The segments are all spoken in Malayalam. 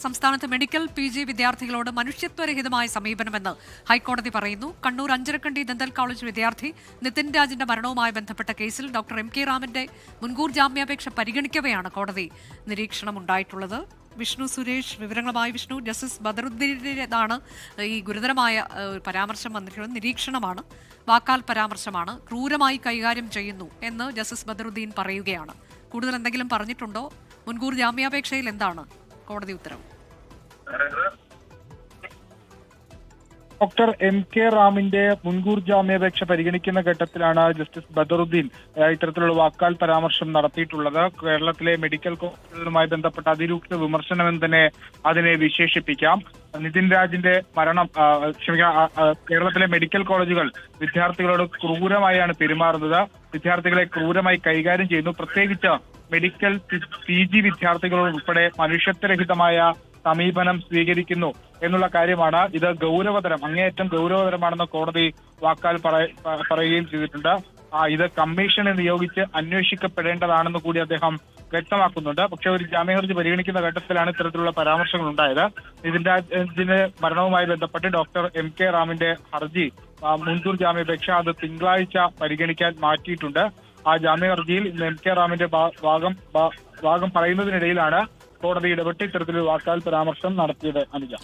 സംസ്ഥാനത്ത് മെഡിക്കൽ PG വിദ്യാർത്ഥികളോട് മനുഷ്യത്വരഹിതമായ സമീപനമെന്ന് ഹൈക്കോടതി പറയുന്നു. കണ്ണൂർ അഞ്ചരക്കണ്ടി ദന്തൽ കോളേജ് വിദ്യാർത്ഥി നിതിൻ രാജിന്റെ മരണവുമായി ബന്ധപ്പെട്ട കേസിൽ ഡോക്ടർ MK റാമിന്റെ മുൻകൂർ ജാമ്യാപേക്ഷ പരിഗണിക്കവെയാണ് കോടതി നിരീക്ഷണമുണ്ടായിട്ടുള്ളത്. വിഷ്ണു സുരേഷ് വിവരങ്ങളുമായി. വിഷ്ണു, ജസ്റ്റിസ് ബദറുദ്ദീന്റേതാണ് ഈ ഗുരുതരമായ പരാമർശം വന്നിട്ടുള്ളത്. നിരീക്ഷണമാണ്, വാക്കാൽ പരാമർശമാണ്, ക്രൂരമായി കൈകാര്യം ചെയ്യുന്നു എന്ന് ജസ്റ്റിസ് ബദറുദ്ദീൻ പറയുകയാണ്. കൂടുതൽ എന്തെങ്കിലും പറഞ്ഞിട്ടുണ്ടോ? മുൻകൂർ ജാമ്യാപേക്ഷയിൽ എന്താണ് കോടതി ഉത്തരവ്? ഡോക്ടർ MK റാമിന്റെ മുൻകൂർ ജാമ്യാപേക്ഷ പരിഗണിക്കുന്ന ഘട്ടത്തിലാണ് ജസ്റ്റിസ് ബദറുദ്ദീൻ ഇത്തരത്തിലുള്ള വാക്കാൽ പരാമർശം നടത്തിയിട്ടുള്ളത്. കേരളത്തിലെ മെഡിക്കൽ കോളേജുകളുമായി ബന്ധപ്പെട്ട അതിരൂക്ഷ വിമർശനമെന്ന് തന്നെ അതിനെ വിശേഷിപ്പിക്കാം. നിതിൻ രാജിന്റെ മരണം കേരളത്തിലെ മെഡിക്കൽ കോളേജുകൾ വിദ്യാർത്ഥികളോട് ക്രൂരമായാണ് പെരുമാറുന്നത്, വിദ്യാർത്ഥികളെ ക്രൂരമായി കൈകാര്യം ചെയ്യുന്നു. പ്രത്യേകിച്ച് മെഡിക്കൽ PG വിദ്യാർത്ഥികളോട് ഉൾപ്പെടെ മനുഷ്യത്വരഹിതമായ സമീപനം സ്വീകരിക്കുന്നു എന്നുള്ള കാര്യമാണ്. ഇത് ഗൗരവതരം, അങ്ങേയറ്റം ഗൗരവതരമാണെന്ന് കോടതി വാക്കാൽ പറയുകയും ചെയ്തിട്ടുണ്ട്. ഇത് കമ്മീഷനെ നിയോഗിച്ച് അന്വേഷിക്കപ്പെടേണ്ടതാണെന്ന് കൂടി അദ്ദേഹം വ്യക്തമാക്കുന്നുണ്ട്. പക്ഷേ ഒരു ജാമ്യഹർജി പരിഗണിക്കുന്ന ഘട്ടത്തിലാണ് ഇത്തരത്തിലുള്ള പരാമർശങ്ങൾ ഉണ്ടായത്. ഇതിന്റെ മരണവുമായി ബന്ധപ്പെട്ട് ഡോക്ടർ MK റാമിന്റെ ഹർജി മുൻകൂർ ജാമ്യാപേക്ഷ അത് തിങ്കളാഴ്ച പരിഗണിക്കാൻ മാറ്റിയിട്ടുണ്ട്. ആ ജാമ്യഹർജിയിൽ MK റാമിന്റെ ഭാഗം പറയുന്നതിനിടയിലാണ് കോടതി ഇടപെട്ട് ഇത്തരത്തിലൊരു വാക്കാൽ പരാമർശം നടത്തിയത്. അനുജ,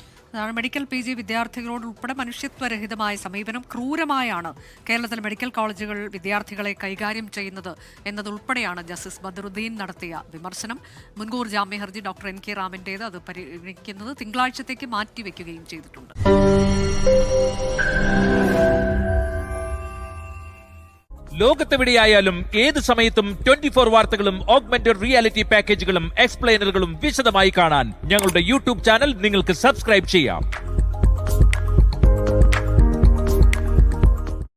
മെഡിക്കൽ PG വിദ്യാർത്ഥികളോട് ഉൾപ്പെടെ മനുഷ്യത്വരഹിതമായ സമീപനം, ക്രൂരമായാണ് കേരളത്തിലെ മെഡിക്കൽ കോളേജുകൾ വിദ്യാർത്ഥികളെ കൈകാര്യം ചെയ്യുന്നത് എന്നതുൾപ്പെടെയാണ് ജസ്റ്റിസ് ബദറുദ്ദീൻ നടത്തിയ വിമർശനം. മുൻകൂർ ജാമ്യഹർജി ഡോക്ടർ MK റാമിന്റേത് അത് പരിഗണിക്കുന്നത് തിങ്കളാഴ്ചത്തേക്ക് മാറ്റിവെക്കുകയും ചെയ്തിട്ടുണ്ട്. ലോകത്തെവിടെയായാലും ഏത് സമയത്തും 24 വാർത്തകളും ഓഗ്മെന്റഡ് റിയാലിറ്റി പാക്കേജുകളും എക്സ്പ്ലെയിനറുകളും വിശദമായി കാണാൻ ഞങ്ങളുടെ YouTube ചാനൽ നിങ്ങൾക്ക് സബ്സ്ക്രൈബ് ചെയ്യാം.